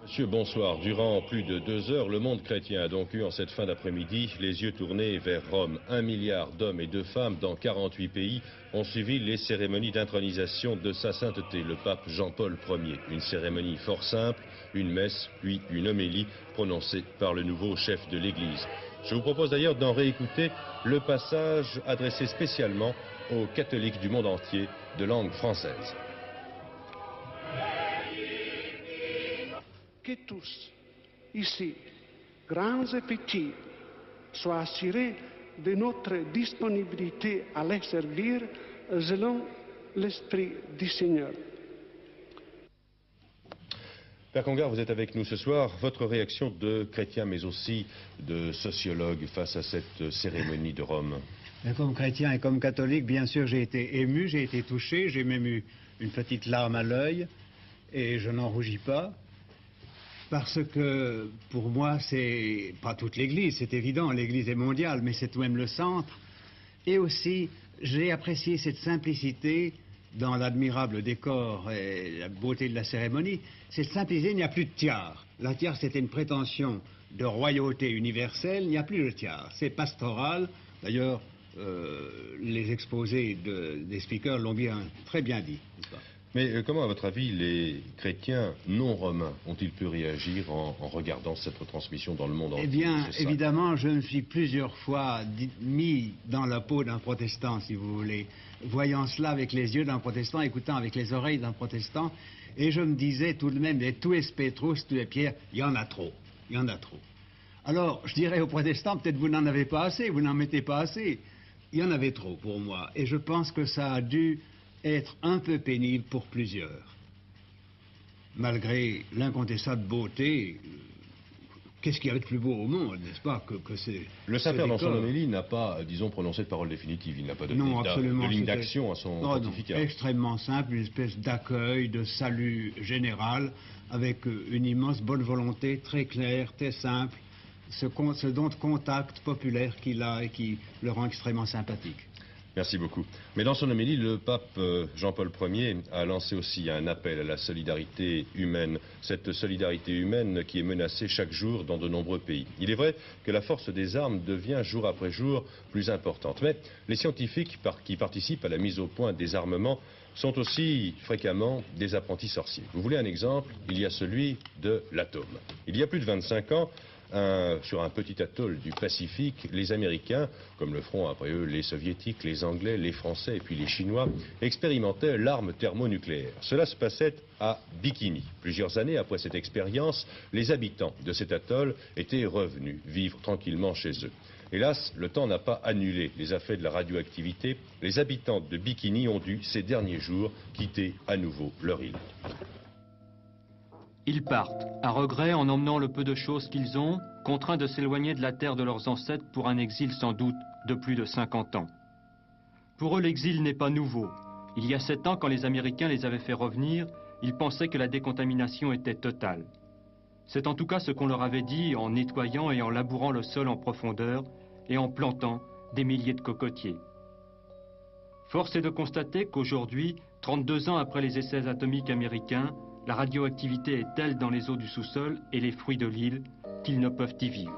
Monsieur, bonsoir. Durant plus de 2 heures, le monde chrétien a donc eu en cette fin d'après-midi les yeux tournés vers Rome. 1 milliard d'hommes et de femmes dans 48 pays ont suivi les cérémonies d'intronisation de sa sainteté, le pape Jean-Paul Ier. Une cérémonie fort simple, une messe, puis une homélie prononcée par le nouveau chef de l'Église. Je vous propose d'ailleurs d'en réécouter le passage adressé spécialement aux catholiques du monde entier de langue française. Que tous, ici, grands et petits, soient assurés de notre disponibilité à les servir selon l'Esprit du Seigneur. Père Congar, vous êtes avec nous ce soir. Votre réaction de chrétien mais aussi de sociologue face à cette cérémonie de Rome? Comme chrétien et comme catholique, bien sûr, j'ai été ému, j'ai été touché, j'ai même eu une petite larme à l'œil et je n'en rougis pas. Parce que, pour moi, c'est pas toute l'Église, c'est évident, l'Église est mondiale, mais c'est tout de même le centre. Et aussi, j'ai apprécié cette simplicité dans l'admirable décor et la beauté de la cérémonie. Cette simplicité, il n'y a plus de tiare. La tiare, c'était une prétention de royauté universelle, il n'y a plus de tiare. C'est pastoral. D'ailleurs, les exposés des speakers l'ont très bien dit, n'est-ce pas? Mais comment, à votre avis, les chrétiens non romains ont-ils pu réagir en regardant cette retransmission dans le monde entier? Eh bien, évidemment, je me suis plusieurs fois mis dans la peau d'un protestant, si vous voulez, voyant cela avec les yeux d'un protestant, écoutant avec les oreilles d'un protestant, et je me disais tout de même, les tous Pétrus, tous les pierres, il y en a trop, il y en a trop. Alors, je dirais aux protestants, peut-être vous n'en avez pas assez, vous n'en mettez pas assez. Il y en avait trop pour moi, et je pense que ça a dû être un peu pénible pour plusieurs. Malgré l'incontestable beauté, qu'est-ce qu'il y a de plus beau au monde, n'est-ce pas, que c'est... Le Saint-Père, dans son homélie, n'a pas, disons, prononcé de parole définitive. Il n'a pas donné de ligne d'action à son pontificat. Non, extrêmement simple, une espèce d'accueil, de salut général, avec une immense bonne volonté, très claire, très simple, ce don de contact populaire qu'il a et qui le rend extrêmement sympathique. Merci beaucoup. Mais dans son homélie, le pape Jean-Paul Ier a lancé aussi un appel à la solidarité humaine. Cette solidarité humaine qui est menacée chaque jour dans de nombreux pays. Il est vrai que la force des armes devient jour après jour plus importante. Mais les scientifiques qui participent à la mise au point des armements sont aussi fréquemment des apprentis sorciers. Vous voulez un exemple? Il y a celui de l'atome. Il y a plus de 25 ans, sur un petit atoll du Pacifique, les Américains, comme le feront après eux les Soviétiques, les Anglais, les Français et puis les Chinois, expérimentaient l'arme thermonucléaire. Cela se passait à Bikini. Plusieurs années après cette expérience, les habitants de cet atoll étaient revenus vivre tranquillement chez eux. Hélas, le temps n'a pas annulé les effets de la radioactivité. Les habitants de Bikini ont dû, ces derniers jours, quitter à nouveau leur île. Ils partent, à regret en emmenant le peu de choses qu'ils ont, contraints de s'éloigner de la terre de leurs ancêtres pour un exil sans doute de plus de 50 ans. Pour eux, l'exil n'est pas nouveau. Il y a 7 ans, quand les Américains les avaient fait revenir, ils pensaient que la décontamination était totale. C'est en tout cas ce qu'on leur avait dit en nettoyant et en labourant le sol en profondeur et en plantant des milliers de cocotiers. Force est de constater qu'aujourd'hui, 32 ans après les essais atomiques américains, la radioactivité est telle dans les eaux du sous-sol et les fruits de l'île qu'ils ne peuvent y vivre.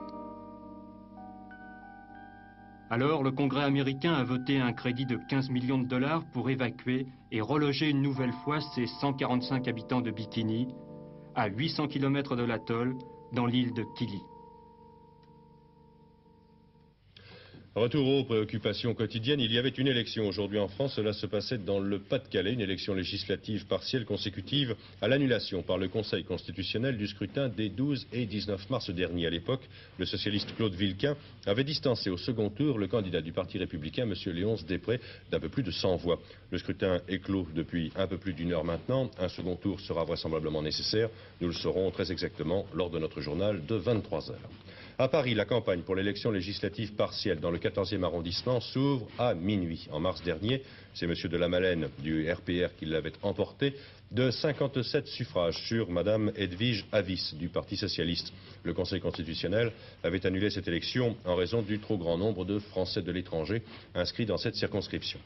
Alors, le Congrès américain a voté un crédit de 15 millions de dollars pour évacuer et reloger une nouvelle fois ces 145 habitants de Bikini, à 800 km de l'atoll, dans l'île de Kili. Retour aux préoccupations quotidiennes. Il y avait une élection aujourd'hui en France. Cela se passait dans le Pas-de-Calais, une élection législative partielle consécutive à l'annulation par le Conseil constitutionnel du scrutin des 12 et 19 mars dernier. À l'époque, le socialiste Claude Vilquin avait distancé au second tour le candidat du Parti républicain, M. Léonce Després, d'un peu plus de 100 voix. Le scrutin est clos depuis un peu plus d'1 heure maintenant. Un second tour sera vraisemblablement nécessaire. Nous le saurons très exactement lors de notre journal de 23 heures. À Paris, la campagne pour l'élection législative partielle dans le 14e arrondissement s'ouvre à minuit. En mars dernier, c'est M. de la Malène du RPR qui l'avait emporté de 57 suffrages sur Madame Edwige Avis du Parti socialiste. Le Conseil constitutionnel avait annulé cette élection en raison du trop grand nombre de Français de l'étranger inscrits dans cette circonscription.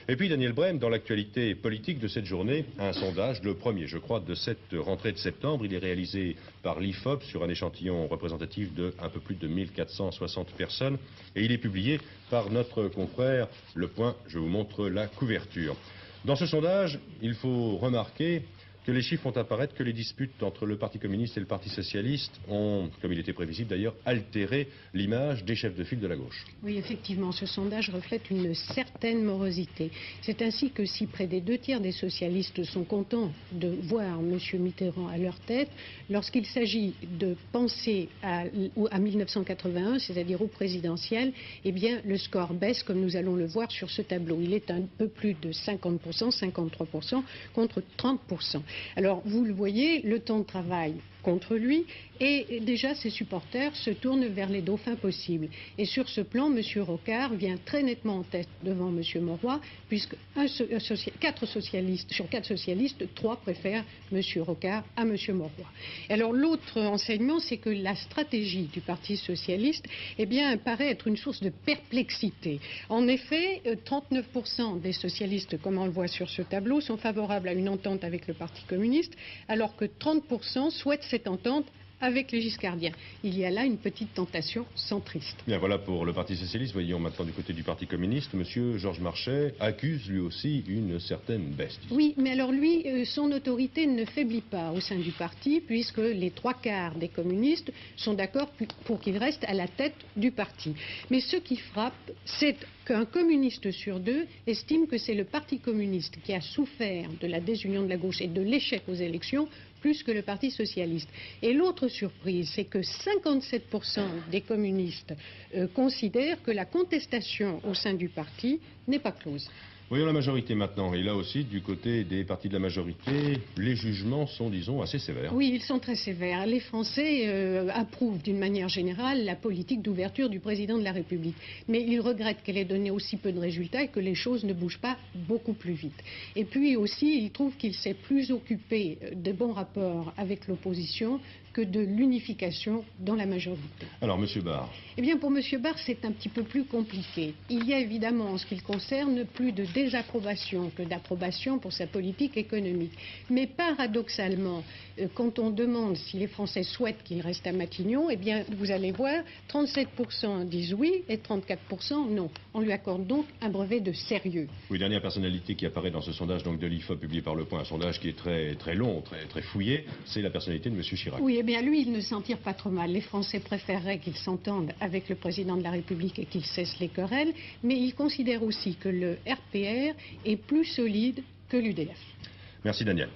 Et puis Daniel Brem, dans l'actualité politique de cette journée, un sondage, le premier je crois de cette rentrée de septembre. Il est réalisé par l'IFOP sur un échantillon représentatif de un peu plus de 1460 personnes et il est publié par notre confrère Le Point. Je vous montre la couverture. Dans ce sondage, il faut remarquer que les chiffres font apparaître que les disputes entre le Parti communiste et le Parti socialiste ont, comme il était prévisible d'ailleurs, altéré l'image des chefs de file de la gauche. Oui, effectivement, ce sondage reflète une certaine morosité. C'est ainsi que si près des 2/3 des socialistes sont contents de voir M. Mitterrand à leur tête, lorsqu'il s'agit de penser à 1981, c'est-à-dire au présidentiel, eh bien, le score baisse, comme nous allons le voir sur ce tableau. Il est un peu plus de 50%, 53% contre 30%. Alors, vous le voyez, le temps de travail contre lui et déjà ses supporters se tournent vers les dauphins possibles. Et sur ce plan, M. Rocard vient très nettement en tête devant M. Mauroy, puisque 4 socialistes, sur 4 socialistes, 3 préfèrent M. Rocard à M. Mauroy. Alors l'autre enseignement, c'est que la stratégie du Parti socialiste eh bien, paraît être une source de perplexité. En effet, 39% des socialistes, comme on le voit sur ce tableau, sont favorables à une entente avec le Parti communiste, alors que 30% souhaitent cette entente avec les giscardiens. Il y a là une petite tentation centriste. Bien, voilà pour le Parti socialiste. Voyons maintenant du côté du Parti communiste. Monsieur Georges Marchais accuse lui aussi une certaine baisse. Oui, mais alors lui, son autorité ne faiblit pas au sein du parti, puisque les 3/4 des communistes sont d'accord pour qu'il reste à la tête du parti. Mais ce qui frappe, c'est qu'un communiste sur 2 estime que c'est le Parti communiste qui a souffert de la désunion de la gauche et de l'échec aux élections plus que le Parti socialiste. Et l'autre surprise, c'est que 57% des communistes considèrent que la contestation au sein du parti n'est pas close. Voyons la majorité maintenant. Et là aussi, du côté des partis de la majorité, les jugements sont, disons, assez sévères. Oui, ils sont très sévères. Les Français approuvent d'une manière générale la politique d'ouverture du président de la République. Mais ils regrettent qu'elle ait donné aussi peu de résultats et que les choses ne bougent pas beaucoup plus vite. Et puis aussi, ils trouvent qu'il s'est plus occupé de bons rapports avec l'opposition que de l'unification dans la majorité. Alors, M. Barre. Eh bien, pour M. Barre, c'est un petit peu plus compliqué. Il y a évidemment, en ce qui le concerne, plus de désapprobation que d'approbation pour sa politique économique. Mais paradoxalement, quand on demande si les Français souhaitent qu'il reste à Matignon, eh bien, vous allez voir, 37% disent oui et 34% non. On lui accorde donc un brevet de sérieux. Oui, dernière personnalité qui apparaît dans ce sondage donc de l'IFOP publié par Le Point, un sondage qui est très long, très fouillé, c'est la personnalité de M. Chirac. Oui, eh bien, lui, il ne s'en tire pas trop mal. Les Français préféreraient qu'il s'entende avec le président de la République et qu'il cesse les querelles, mais il considère aussi que le RPR est plus solide que l'UDF. Merci Daniel.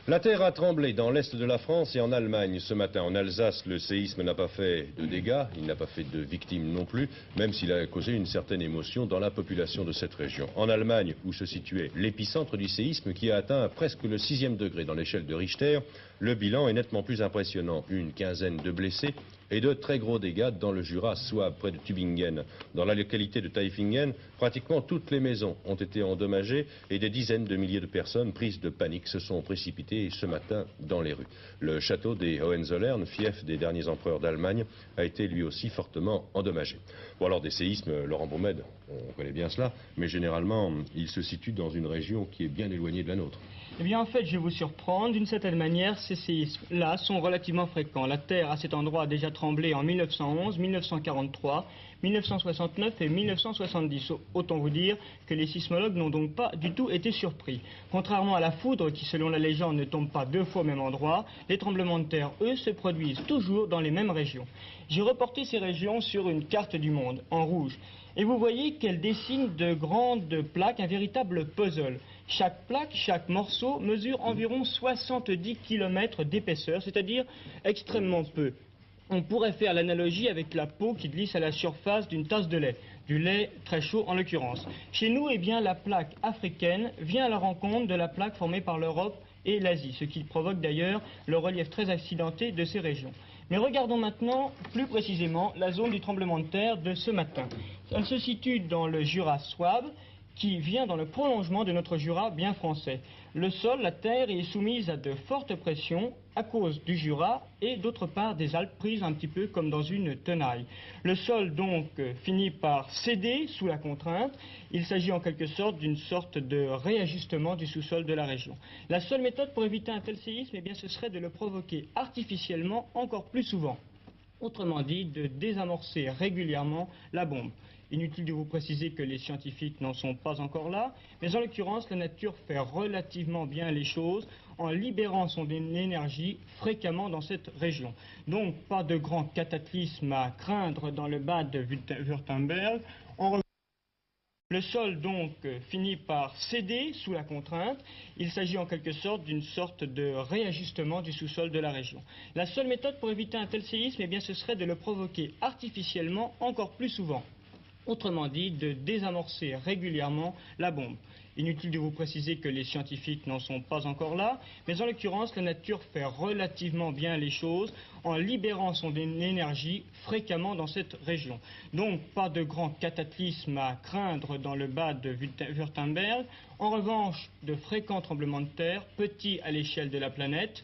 La terre a tremblé dans l'est de la France et en Allemagne ce matin. En Alsace, le séisme n'a pas fait de dégâts, il n'a pas fait de victimes non plus, même s'il a causé une certaine émotion dans la population de cette région. En Allemagne, où se situait l'épicentre du séisme qui a atteint presque le 6e degré dans l'échelle de Richter, le bilan est nettement plus impressionnant. Une quinzaine de blessés et de très gros dégâts dans le Jura, soit près de Tübingen. Dans la localité de Taifingen, pratiquement toutes les maisons ont été endommagées et des dizaines de milliers de personnes prises de panique se sont précipitées ce matin dans les rues. Le château des Hohenzollern, fief des derniers empereurs d'Allemagne, a été lui aussi fortement endommagé. Bon alors des séismes, Laurent Bourmède, on connaît bien cela, mais généralement ils se situent dans une région qui est bien éloignée de la nôtre. Eh bien en fait je vais vous surprendre, d'une certaine manière ces séismes-là sont relativement fréquents. La Terre à cet endroit a déjà tremblé en 1911, 1943, 1969 et 1970. Autant vous dire que les sismologues n'ont donc pas du tout été surpris. Contrairement à la foudre qui selon la légende ne tombe pas 2 fois au même endroit, les tremblements de terre eux se produisent toujours dans les mêmes régions. J'ai reporté ces régions sur une carte du monde en rouge. Et vous voyez qu'elle dessine de grandes plaques, un véritable puzzle. Chaque plaque, chaque morceau mesure environ 70 km d'épaisseur, c'est-à-dire extrêmement peu. On pourrait faire l'analogie avec la peau qui glisse à la surface d'une tasse de lait, du lait très chaud en l'occurrence. Chez nous, eh bien, la plaque africaine vient à la rencontre de la plaque formée par l'Europe et l'Asie, ce qui provoque d'ailleurs le relief très accidenté de ces régions. Mais regardons maintenant plus précisément la zone du tremblement de terre de ce matin. Elle se situe dans le Jura souabe, qui vient dans le prolongement de notre Jura bien français. Le sol, la terre, est soumise à de fortes pressions à cause du Jura et d'autre part des Alpes prises un petit peu comme dans une tenaille. Le sol donc finit par céder sous la contrainte. Il s'agit en quelque sorte d'une sorte de réajustement du sous-sol de la région. La seule méthode pour éviter un tel séisme, eh bien, ce serait de le provoquer artificiellement encore plus souvent. Autrement dit, de désamorcer régulièrement la bombe. Inutile de vous préciser que les scientifiques n'en sont pas encore là, mais en l'occurrence, la nature fait relativement bien les choses en libérant son énergie fréquemment dans cette région. Donc, pas de grand cataclysme à craindre dans le bas de Württemberg. Le sol donc finit par céder sous la contrainte. Il s'agit en quelque sorte d'une sorte de réajustement du sous-sol de la région. La seule méthode pour éviter un tel séisme, eh bien, ce serait de le provoquer artificiellement encore plus souvent. Autrement dit, de désamorcer régulièrement la bombe. Inutile de vous préciser que les scientifiques n'en sont pas encore là, mais en l'occurrence, la nature fait relativement bien les choses en libérant son énergie fréquemment dans cette région. Donc, pas de grand cataclysme à craindre dans le bas de Württemberg. En revanche, de fréquents tremblements de terre, petits à l'échelle de la planète,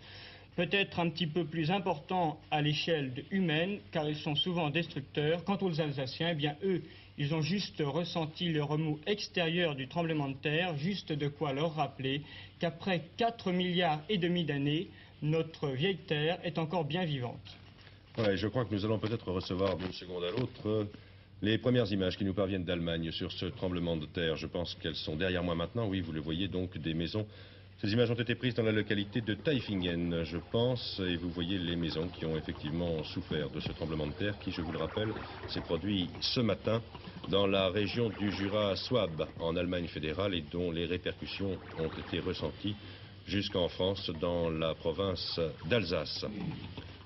peut-être un petit peu plus importants à l'échelle humaine, car ils sont souvent destructeurs. Quant aux Alsaciens, eh bien eux, ils ont juste ressenti le remous extérieur du tremblement de terre, juste de quoi leur rappeler qu'après 4,5 milliards d'années, notre vieille terre est encore bien vivante. Ouais, je crois que nous allons peut-être recevoir d'une seconde à l'autre les premières images qui nous parviennent d'Allemagne sur ce tremblement de terre. Je pense qu'elles sont derrière moi maintenant. Oui, vous le voyez, donc des maisons. Ces images ont été prises dans la localité de Taifingen, je pense, et vous voyez les maisons qui ont effectivement souffert de ce tremblement de terre qui, je vous le rappelle, s'est produit ce matin dans la région du Jura Souabe, en Allemagne fédérale, et dont les répercussions ont été ressenties jusqu'en France, dans la province d'Alsace.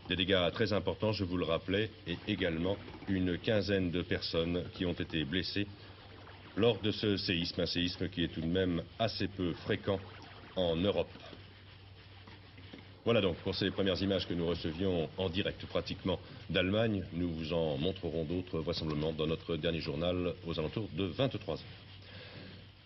Des dégâts très importants, je vous le rappelais, et également une quinzaine de personnes qui ont été blessées lors de ce séisme, un séisme qui est tout de même assez peu fréquent en Europe. Voilà donc pour ces premières images que nous recevions en direct pratiquement d'Allemagne. Nous vous en montrerons d'autres vraisemblablement dans notre dernier journal aux alentours de 23 h.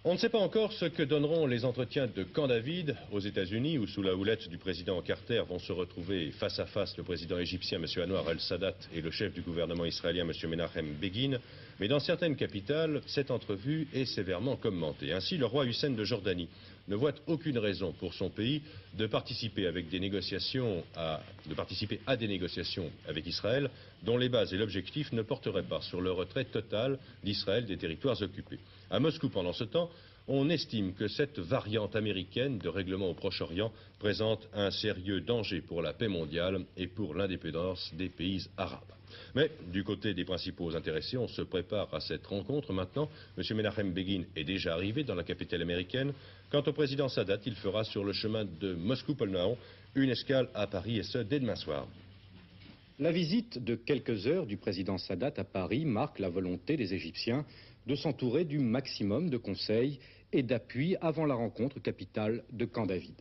On ne sait pas encore ce que donneront les entretiens de Camp David aux États-Unis, où sous la houlette du président Carter vont se retrouver face à face le président égyptien M. Anwar el-Sadat et le chef du gouvernement israélien M. Menachem Begin. Mais dans certaines capitales, cette entrevue est sévèrement commentée. Ainsi, le roi Hussein de Jordanie ne voit aucune raison pour son pays de participer à des négociations avec Israël, dont les bases et l'objectif ne porteraient pas sur le retrait total d'Israël des territoires occupés. À Moscou, pendant ce temps, on estime que cette variante américaine de règlement au Proche-Orient présente un sérieux danger pour la paix mondiale et pour l'indépendance des pays arabes. Mais du côté des principaux intéressés, on se prépare à cette rencontre maintenant. M. Menachem Begin est déjà arrivé dans la capitale américaine. Quant au président Sadat, il fera sur le chemin de Moscou-Polnao une escale à Paris, et ce dès demain soir. La visite de quelques heures du président Sadat à Paris marque la volonté des Égyptiens de s'entourer du maximum de conseils et d'appui avant la rencontre capitale de Camp David.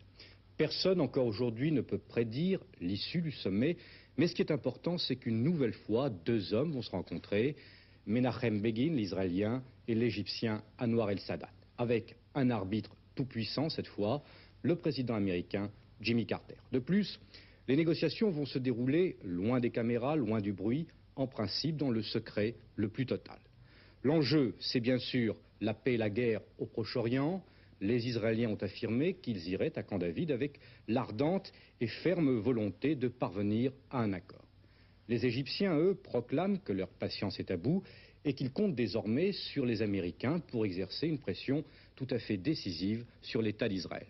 Personne encore aujourd'hui ne peut prédire l'issue du sommet, mais ce qui est important, c'est qu'une nouvelle fois, deux hommes vont se rencontrer, Menachem Begin, l'Israélien, et l'Égyptien Anwar el-Sadat, avec un arbitre tout-puissant cette fois, le président américain Jimmy Carter. De plus, les négociations vont se dérouler loin des caméras, loin du bruit, en principe dans le secret le plus total. L'enjeu, c'est bien sûr la paix et la guerre au Proche-Orient. Les Israéliens ont affirmé qu'ils iraient à Camp David avec l'ardente et ferme volonté de parvenir à un accord. Les Égyptiens, eux, proclament que leur patience est à bout et qu'ils comptent désormais sur les Américains pour exercer une pression tout à fait décisive sur l'État d'Israël.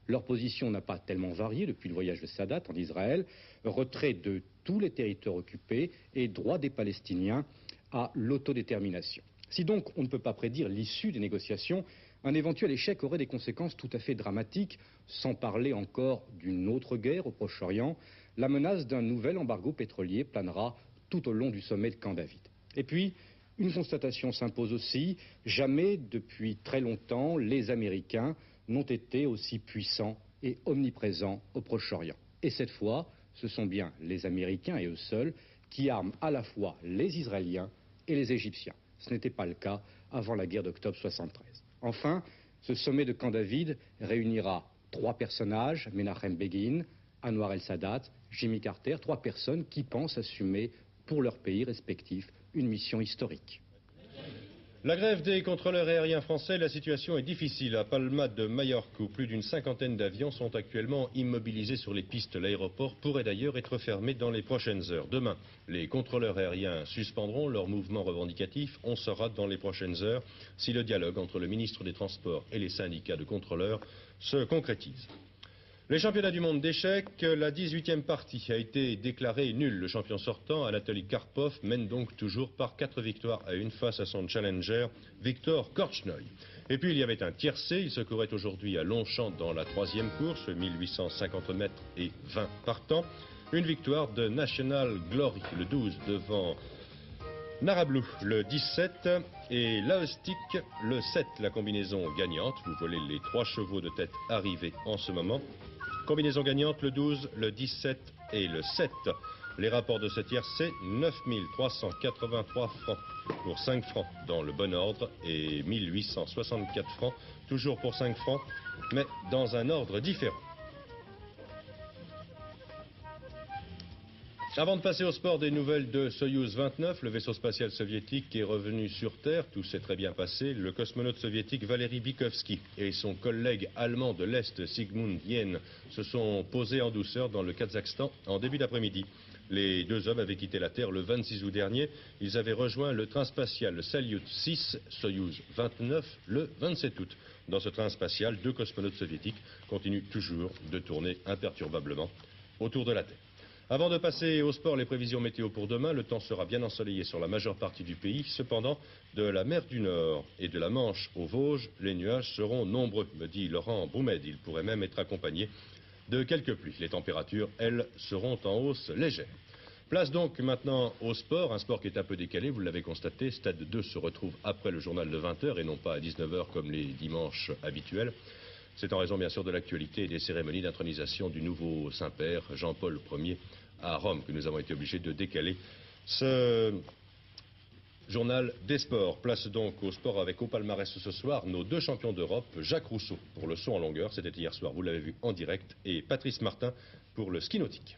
Leur position n'a pas tellement varié depuis le voyage de Sadat en Israël, retrait de tous les territoires occupés et droit des Palestiniens à l'autodétermination. Si donc on ne peut pas prédire l'issue des négociations, un éventuel échec aurait des conséquences tout à fait dramatiques, sans parler encore d'une autre guerre au Proche-Orient. La menace d'un nouvel embargo pétrolier planera tout au long du sommet de Camp David. Et puis, une constatation s'impose aussi, jamais depuis très longtemps les Américains n'ont été aussi puissants et omniprésents au Proche-Orient. Et cette fois, ce sont bien les Américains et eux seuls qui arment à la fois les Israéliens et les Égyptiens. Ce n'était pas le cas avant la guerre d'octobre 73. Enfin, ce sommet de Camp David réunira 3 personnages, Menachem Begin, Anwar el-Sadat, Jimmy Carter, 3 personnes qui pensent assumer pour leur pays respectif une mission historique. La grève des contrôleurs aériens français, la situation est difficile. À Palma de Majorque, où plus d'une cinquantaine d'avions sont actuellement immobilisés sur les pistes. L'aéroport pourrait d'ailleurs être fermé dans les prochaines heures. Demain, les contrôleurs aériens suspendront leur mouvement revendicatif. On saura dans les prochaines heures si le dialogue entre le ministre des Transports et les syndicats de contrôleurs se concrétise. Les championnats du monde d'échecs, la 18e partie a été déclarée nulle. Le champion sortant, Anatoly Karpov, mène donc toujours par 4 victoires à 1 face à son challenger, Viktor Korchnoi. Et puis il y avait un tiercé, il se courait aujourd'hui à Longchamp dans la 3e course, 1850 mètres et 20 partants. Une victoire de National Glory, le 12 devant Narablou, le 17, et Laostik, le 7, la combinaison gagnante. Vous voyez les 3 chevaux de tête arrivés en ce moment. Combinaison gagnante, le 12, le 17 et le 7. Les rapports de ce tiercé, 9 383 francs pour 5 francs dans le bon ordre et 1864 francs toujours pour 5 francs, mais dans un ordre différent. Avant de passer au sport, des nouvelles de Soyouz 29, le vaisseau spatial soviétique est revenu sur Terre. Tout s'est très bien passé. Le cosmonaute soviétique Valery Bykovsky et son collègue allemand de l'Est Sigmund Jähn se sont posés en douceur dans le Kazakhstan en début d'après-midi. Les 2 hommes avaient quitté la Terre le 26 août dernier. Ils avaient rejoint le train spatial Salyut 6 Soyouz 29 le 27 août. Dans ce train spatial, 2 cosmonautes soviétiques continuent toujours de tourner imperturbablement autour de la Terre. Avant de passer au sport, les prévisions météo pour demain, le temps sera bien ensoleillé sur la majeure partie du pays. Cependant, de la mer du Nord et de la Manche aux Vosges, les nuages seront nombreux, me dit Laurent Broumed. Il pourrait même être accompagné de quelques pluies. Les températures, elles, seront en hausse légère. Place donc maintenant au sport, un sport qui est un peu décalé, vous l'avez constaté. Stade 2 se retrouve après le journal de 20h et non pas à 19h comme les dimanches habituels. C'est en raison bien sûr de l'actualité et des cérémonies d'intronisation du nouveau Saint-Père, Jean-Paul Ier, à Rome, que nous avons été obligés de décaler ce journal des sports. Place donc au sport avec au palmarès ce soir nos 2 champions d'Europe, Jacques Rousseau pour le saut en longueur, c'était hier soir, vous l'avez vu en direct, et Patrice Martin pour le ski nautique.